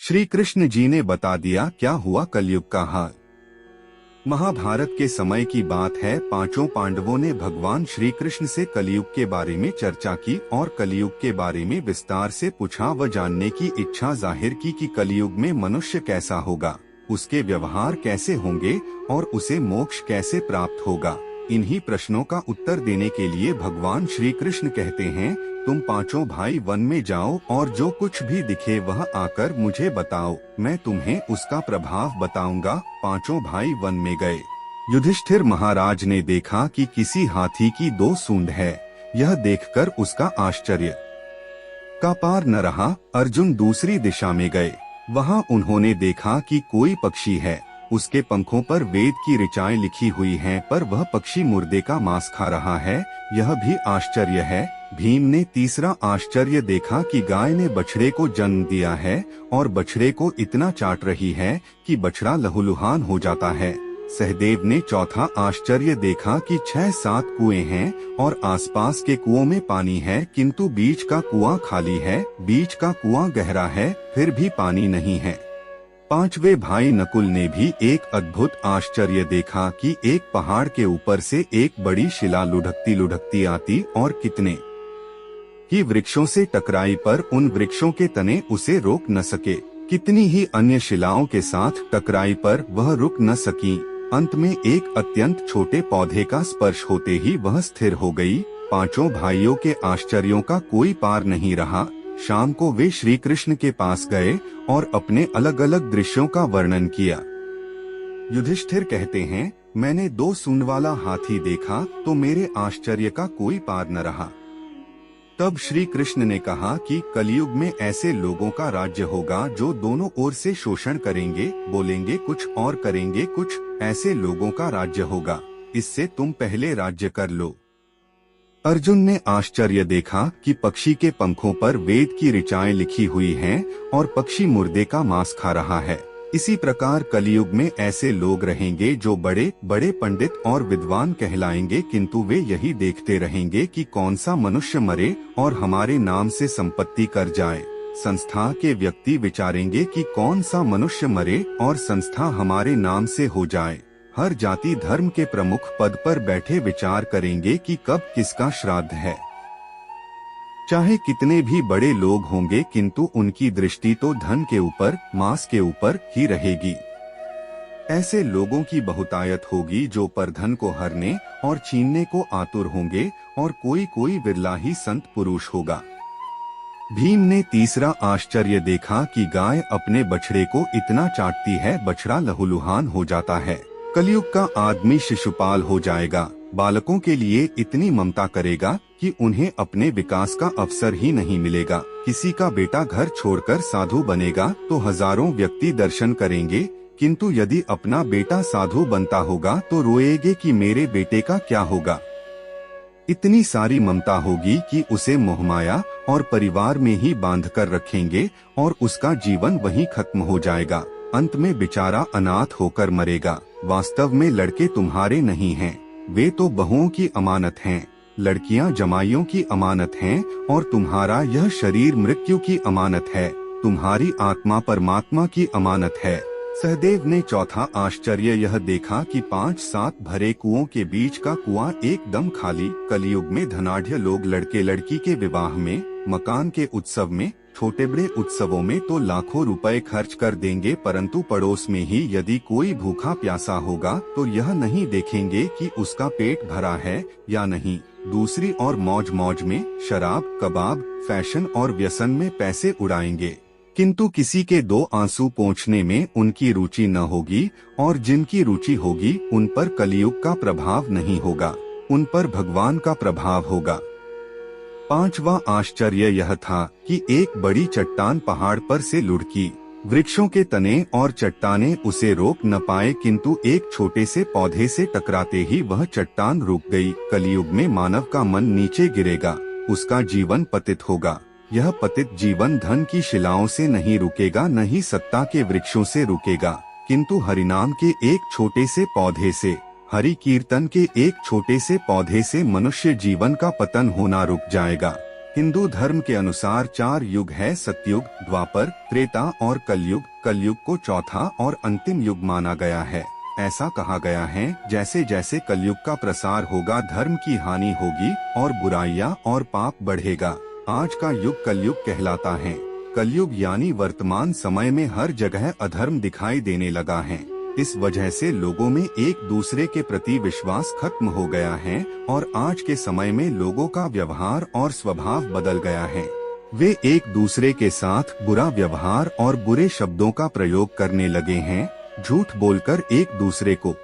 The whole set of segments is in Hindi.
श्री कृष्ण जी ने बता दिया क्या हुआ कलयुग का हाल। महाभारत के समय की बात है। पांचों पांडवों ने भगवान श्री कृष्ण से कलयुग के बारे में चर्चा की और कलयुग के बारे में विस्तार से पूछा व जानने की इच्छा जाहिर की कि कलयुग में मनुष्य कैसा होगा, उसके व्यवहार कैसे होंगे और उसे मोक्ष कैसे प्राप्त होगा। इन्हीं प्रश्नों का उत्तर देने के लिए भगवान श्री कृष्ण कहते हैं, तुम पांचों भाई वन में जाओ और जो कुछ भी दिखे वह आकर मुझे बताओ, मैं तुम्हें उसका प्रभाव बताऊंगा। पांचों भाई वन में गए। युधिष्ठिर महाराज ने देखा कि किसी हाथी की 2 सूंड है। यह देखकर उसका आश्चर्य का पार न रहा। अर्जुन दूसरी दिशा में गए। वहां उन्होंने देखा कि कोई पक्षी है, उसके पंखों पर वेद की ऋचाएं लिखी हुई हैं, पर वह पक्षी मुर्दे का मांस खा रहा है। यह भी आश्चर्य है। भीम ने तीसरा आश्चर्य देखा कि गाय ने बछड़े को जन्म दिया है और बछड़े को इतना चाट रही है कि बछड़ा लहूलुहान हो जाता है। सहदेव ने चौथा आश्चर्य देखा कि 6-7 कुएं हैं और आसपास के कुओं में पानी है, किंतु बीच का कुआं खाली है। बीच का कुआं गहरा है, फिर भी पानी नहीं है। पांचवे भाई नकुल ने भी एक अद्भुत आश्चर्य देखा कि एक पहाड़ के ऊपर से एक बड़ी शिला लुढ़कती लुढ़कती आती और कितने ही वृक्षों से टकराई, पर उन वृक्षों के तने उसे रोक न सके। कितनी ही अन्य शिलाओं के साथ टकराई, पर वह रुक न सकी। अंत में एक अत्यंत छोटे पौधे का स्पर्श होते ही वह स्थिर हो गई। पांचों भाइयों के आश्चर्यों का कोई पार नहीं रहा। शाम को वे श्री कृष्ण के पास गए और अपने अलग अलग दृश्यों का वर्णन किया। युधिष्ठिर कहते हैं, मैंने 2 सूंड वाला हाथी देखा तो मेरे आश्चर्य का कोई पार न रहा। तब श्री कृष्ण ने कहा कि कलयुग में ऐसे लोगों का राज्य होगा जो दोनों ओर से शोषण करेंगे, बोलेंगे कुछ और करेंगे कुछ। ऐसे लोगों का राज्य होगा, इससे तुम पहले राज्य कर लो। अर्जुन ने आश्चर्य देखा कि पक्षी के पंखों पर वेद की ऋचाएं लिखी हुई हैं और पक्षी मुर्दे का मांस खा रहा है। इसी प्रकार कलयुग में ऐसे लोग रहेंगे जो बड़े बड़े पंडित और विद्वान कहलाएंगे, किंतु वे यही देखते रहेंगे कि कौन सा मनुष्य मरे और हमारे नाम से संपत्ति कर जाए। संस्था के व्यक्ति विचारेंगे कि कौन सा मनुष्य मरे और संस्था हमारे नाम से हो जाए। हर जाति धर्म के प्रमुख पद पर बैठे विचार करेंगे कि कब किसका श्राद्ध है। चाहे कितने भी बड़े लोग होंगे, किंतु उनकी दृष्टि तो धन के ऊपर, मांस के ऊपर ही रहेगी। ऐसे लोगों की बहुतायत होगी जो परधन को हरने और छीनने को आतुर होंगे और कोई कोई विरला ही संत पुरुष होगा। भीम ने तीसरा आश्चर्य देखा कि गाय अपने बछड़े को इतना चाटती है, बछड़ा लहूलुहान हो जाता है। कलयुग का आदमी शिशुपाल हो जाएगा। बालकों के लिए इतनी ममता करेगा कि उन्हें अपने विकास का अवसर ही नहीं मिलेगा। किसी का बेटा घर छोड़कर साधु बनेगा तो हजारों व्यक्ति दर्शन करेंगे, किंतु यदि अपना बेटा साधु बनता होगा तो रोएंगे कि मेरे बेटे का क्या होगा। इतनी सारी ममता होगी कि उसे मोहमाया और परिवार में ही बांध कर रखेंगे और उसका जीवन वहीं खत्म हो जाएगा। अंत में बेचारा अनाथ होकर मरेगा। वास्तव में लड़के तुम्हारे नहीं हैं, वे तो बहुओं की अमानत हैं। लड़कियां जमाइयों की अमानत हैं और तुम्हारा यह शरीर मृत्यु की अमानत है। तुम्हारी आत्मा परमात्मा की अमानत है। सहदेव ने चौथा आश्चर्य यह देखा कि 5-7 भरे कुओं के बीच का कुआं एकदम खाली। कलयुग में धनाढ्य लोग लड़के लड़की के विवाह में, मकान के उत्सव में, छोटे बड़े उत्सवों में तो लाखों रुपए खर्च कर देंगे, परंतु पड़ोस में ही यदि कोई भूखा प्यासा होगा तो यह नहीं देखेंगे कि उसका पेट भरा है या नहीं। दूसरी ओर मौज मौज में शराब, कबाब, फैशन और व्यसन में पैसे उड़ाएंगे, किंतु किसी के 2 आंसू पोंछने में उनकी रुचि न होगी और जिनकी रुचि होगी उन पर कलयुग का प्रभाव नहीं होगा, उन पर भगवान का प्रभाव होगा। 5वां आश्चर्य यह था कि एक बड़ी चट्टान पहाड़ पर से लुढ़की। वृक्षों के तने और चट्टाने उसे रोक न पाए, किंतु एक छोटे से पौधे से टकराते ही वह चट्टान रुक गई। कलयुग में मानव का मन नीचे गिरेगा, उसका जीवन पतित होगा। यह पतित जीवन धन की शिलाओं से नहीं रुकेगा, न ही सत्ता के वृक्षों से रुकेगा, किंतु हरिनाम के एक छोटे से पौधे से, हरि कीर्तन के एक छोटे से पौधे से मनुष्य जीवन का पतन होना रुक जाएगा। हिंदू धर्म के अनुसार 4 युग है, सतयुग, द्वापर, त्रेता और कलयुग। कलयुग को चौथा और अंतिम युग माना गया है। ऐसा कहा गया है जैसे जैसे कलयुग का प्रसार होगा धर्म की हानि होगी और बुराइयां और पाप बढ़ेगा। आज का युग कलयुग कहलाता है। कलयुग यानी वर्तमान समय में हर जगह अधर्म दिखाई देने लगा है। इस वजह से लोगों में एक दूसरे के प्रति विश्वास खत्म हो गया है और आज के समय में लोगों का व्यवहार और स्वभाव बदल गया है। वे एक दूसरे के साथ बुरा व्यवहार और बुरे शब्दों का प्रयोग करने लगे हैं, झूठ बोलकर एक दूसरे को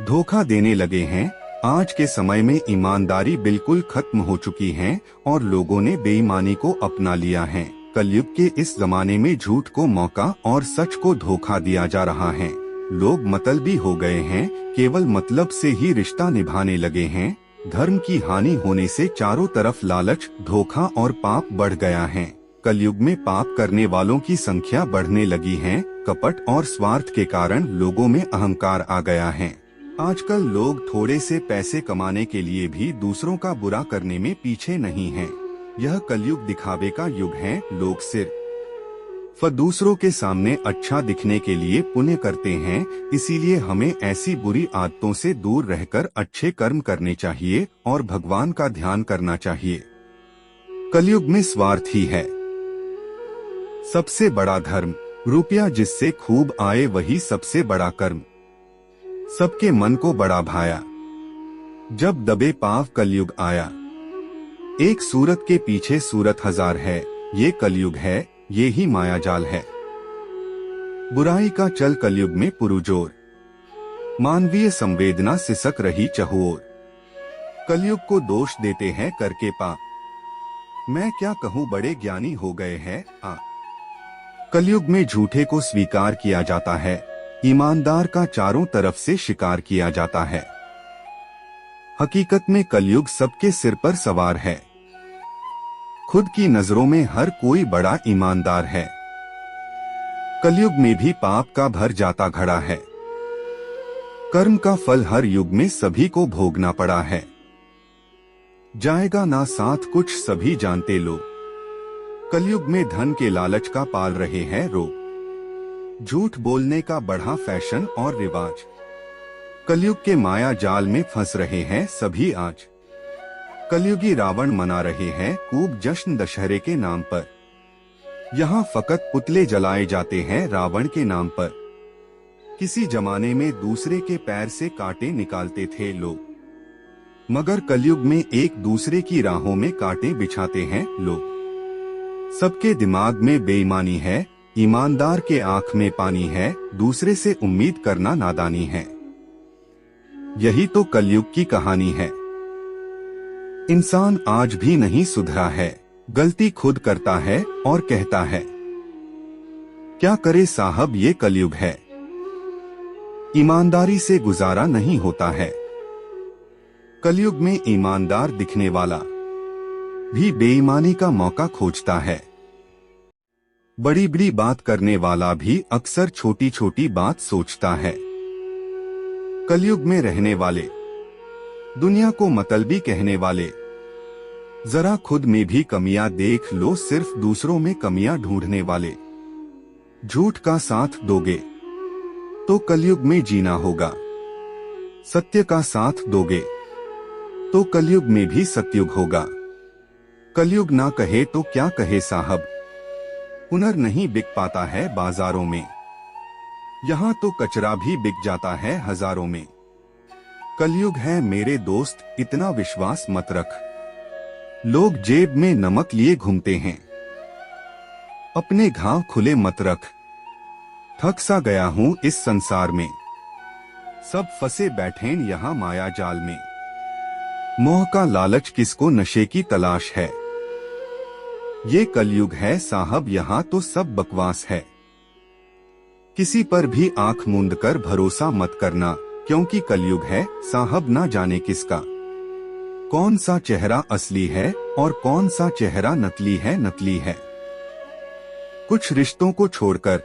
धोखा देने लगे हैं। आज के समय में ईमानदारी बिल्कुल खत्म हो चुकी है और लोगों ने बेईमानी को अपना लिया है। कलयुग के इस जमाने में झूठ को मौका और सच को धोखा दिया जा रहा है। लोग मतलबी हो गए हैं, केवल मतलब से ही रिश्ता निभाने लगे हैं। धर्म की हानि होने से चारों तरफ लालच, धोखा और पाप बढ़ गया है। कलयुग में पाप करने वालों की संख्या बढ़ने लगी है। कपट और स्वार्थ के कारण लोगों में अहंकार आ गया है। आजकल लोग थोड़े से पैसे कमाने के लिए भी दूसरों का बुरा करने में पीछे नहीं हैं। यह कलयुग दिखावे का युग है। लोग सिर्फ दूसरों के सामने अच्छा दिखने के लिए पुण्य करते हैं। इसीलिए हमें ऐसी बुरी आदतों से दूर रहकर अच्छे कर्म करने चाहिए और भगवान का ध्यान करना चाहिए। कलयुग में स्वार्थ ही है सबसे बड़ा धर्म। रुपया जिससे खूब आए वही सबसे बड़ा कर्म। सबके मन को बड़ा भाया जब दबे पाव कलयुग आया। एक सूरत के पीछे सूरत हजार है, ये कलयुग है, ये ही माया जाल है। बुराई का चल कलयुग में पुरुजोर, मानवीय संवेदना सिसक रही चहुओर। कलयुग को दोष देते हैं करके पाप। मैं क्या कहूँ बड़े ज्ञानी हो गए हैं कलयुग में झूठे को स्वीकार किया जाता है, ईमानदार का चारों तरफ से शिकार किया जाता है। हकीकत में कलयुग सबके सिर पर सवार है। खुद की नजरों में हर कोई बड़ा ईमानदार है। कलयुग में भी पाप का भर जाता घड़ा है। कर्म का फल हर युग में सभी को भोगना पड़ा है। जाएगा ना साथ कुछ सभी जानते लोग। कलयुग में धन के लालच का पाल रहे हैं रोग। झूठ बोलने का बढ़ा फैशन और रिवाज। कलयुग के माया जाल में फंस रहे हैं सभी आज। कलयुगी रावण मना रहे हैं खूब जश्न दशहरे के नाम पर। यहाँ फकत पुतले जलाए जाते हैं रावण के नाम पर। किसी जमाने में दूसरे के पैर से कांटे निकालते थे लोग, मगर कलयुग में एक दूसरे की राहों में कांटे बिछाते हैं लोग। सबके दिमाग में बेईमानी है, ईमानदार के आंख में पानी है, दूसरे से उम्मीद करना नादानी है। यही तो कलयुग की कहानी है। इंसान आज भी नहीं सुधरा है, गलती खुद करता है और कहता है क्या करे साहब ये कलयुग है। ईमानदारी से गुजारा नहीं होता है। कलयुग में ईमानदार दिखने वाला भी बेईमानी का मौका खोजता है। बड़ी बड़ी बात करने वाला भी अक्सर छोटी छोटी बात सोचता है। कलयुग में रहने वाले, दुनिया को मतलबी कहने वाले, जरा खुद में भी कमियां देख लो, सिर्फ दूसरों में कमियां ढूंढने वाले। झूठ का साथ दोगे तो कलयुग में जीना होगा। सत्य का साथ दोगे तो कलयुग में भी सतयुग होगा। कलयुग ना कहे तो क्या कहे साहब, हुनर नहीं बिक पाता है बाजारों में। यहाँ तो कचरा भी बिक जाता है हजारों में। कलयुग है मेरे दोस्त, इतना विश्वास मत रख। लोग जेब में नमक लिए घूमते हैं, अपने घाव खुले मत रख। थक सा गया हूँ इस संसार में, सब फंसे बैठे यहाँ माया जाल में। मोह का लालच किसको नशे की तलाश है। ये कलयुग है साहब, यहाँ तो सब बकवास है। किसी पर भी आंख मूंद कर भरोसा मत करना, क्योंकि कलयुग है साहब, ना जाने किसका कौन सा चेहरा असली है और कौन सा चेहरा नकली है। कुछ रिश्तों को छोड़कर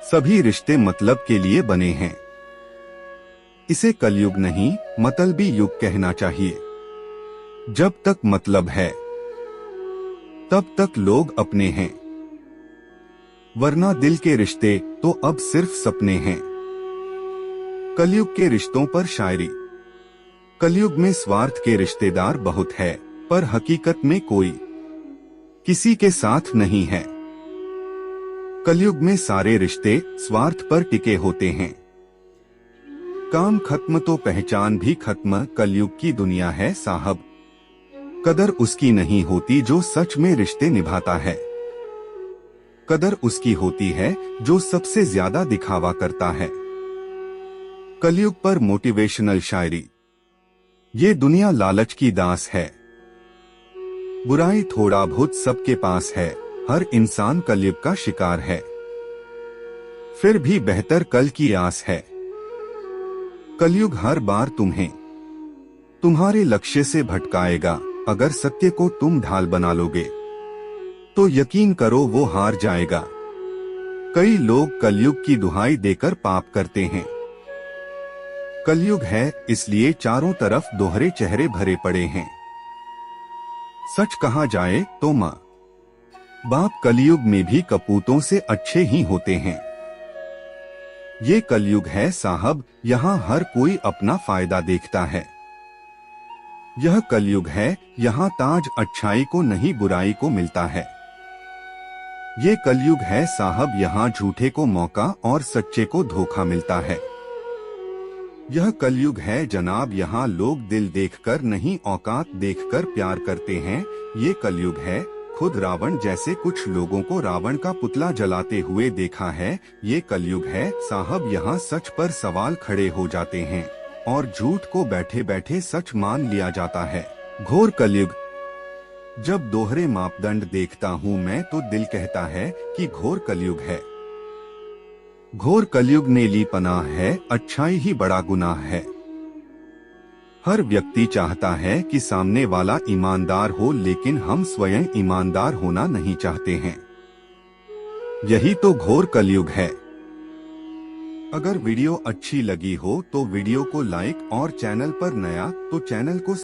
सभी रिश्ते मतलब के लिए बने हैं। इसे कलयुग नहीं मतलबी युग कहना चाहिए। जब तक मतलब है तब तक लोग अपने हैं, वरना दिल के रिश्ते तो अब सिर्फ सपने हैं। कलयुग के रिश्तों पर शायरी। कलयुग में स्वार्थ के रिश्तेदार बहुत है, पर हकीकत में कोई किसी के साथ नहीं है। कलयुग में सारे रिश्ते स्वार्थ पर टिके होते हैं। काम खत्म तो पहचान भी खत्म, कलयुग की दुनिया है साहब। कदर उसकी नहीं होती जो सच में रिश्ते निभाता है। कदर उसकी होती है जो सबसे ज्यादा दिखावा करता है। कलयुग पर मोटिवेशनल शायरी। ये दुनिया लालच की दास है, बुराई थोड़ा बहुत सबके पास है। हर इंसान कलयुग का शिकार है, फिर भी बेहतर कल की आस है। कलयुग हर बार तुम्हें तुम्हारे लक्ष्य से भटकाएगा। अगर सत्य को तुम ढाल बना लोगे तो यकीन करो वो हार जाएगा। कई लोग कलयुग की दुहाई देकर पाप करते हैं। कलयुग है इसलिए चारों तरफ दोहरे चेहरे भरे पड़े हैं। सच कहा जाए तो माँ बाप कलयुग में भी कपूतों से अच्छे ही होते हैं। ये कलयुग है साहब, यहाँ हर कोई अपना फायदा देखता है। यह कलयुग है, यहाँ ताज अच्छाई को नहीं बुराई को मिलता है। ये कलयुग है साहब, यहाँ झूठे को मौका और सच्चे को धोखा मिलता है। यह कलयुग है जनाब, यहाँ लोग दिल देखकर नहीं औकात देखकर प्यार करते हैं। ये कलयुग है, खुद रावण जैसे कुछ लोगों को रावण का पुतला जलाते हुए देखा है। ये कलयुग है साहब, यहाँ सच पर सवाल खड़े हो जाते हैं और झूठ को बैठे बैठे सच मान लिया जाता है। घोर कलयुग। जब दोहरे मापदंड देखता हूँ मैं तो दिल कहता है कि घोर कलयुग है। घोर कलयुग ने ली पनाह है, अच्छाई ही बड़ा गुनाह है। हर व्यक्ति चाहता है कि सामने वाला ईमानदार हो, लेकिन हम स्वयं ईमानदार होना नहीं चाहते हैं। यही तो घोर कलयुग है। अगर वीडियो अच्छी लगी हो तो वीडियो को लाइक और चैनल पर नया तो चैनल को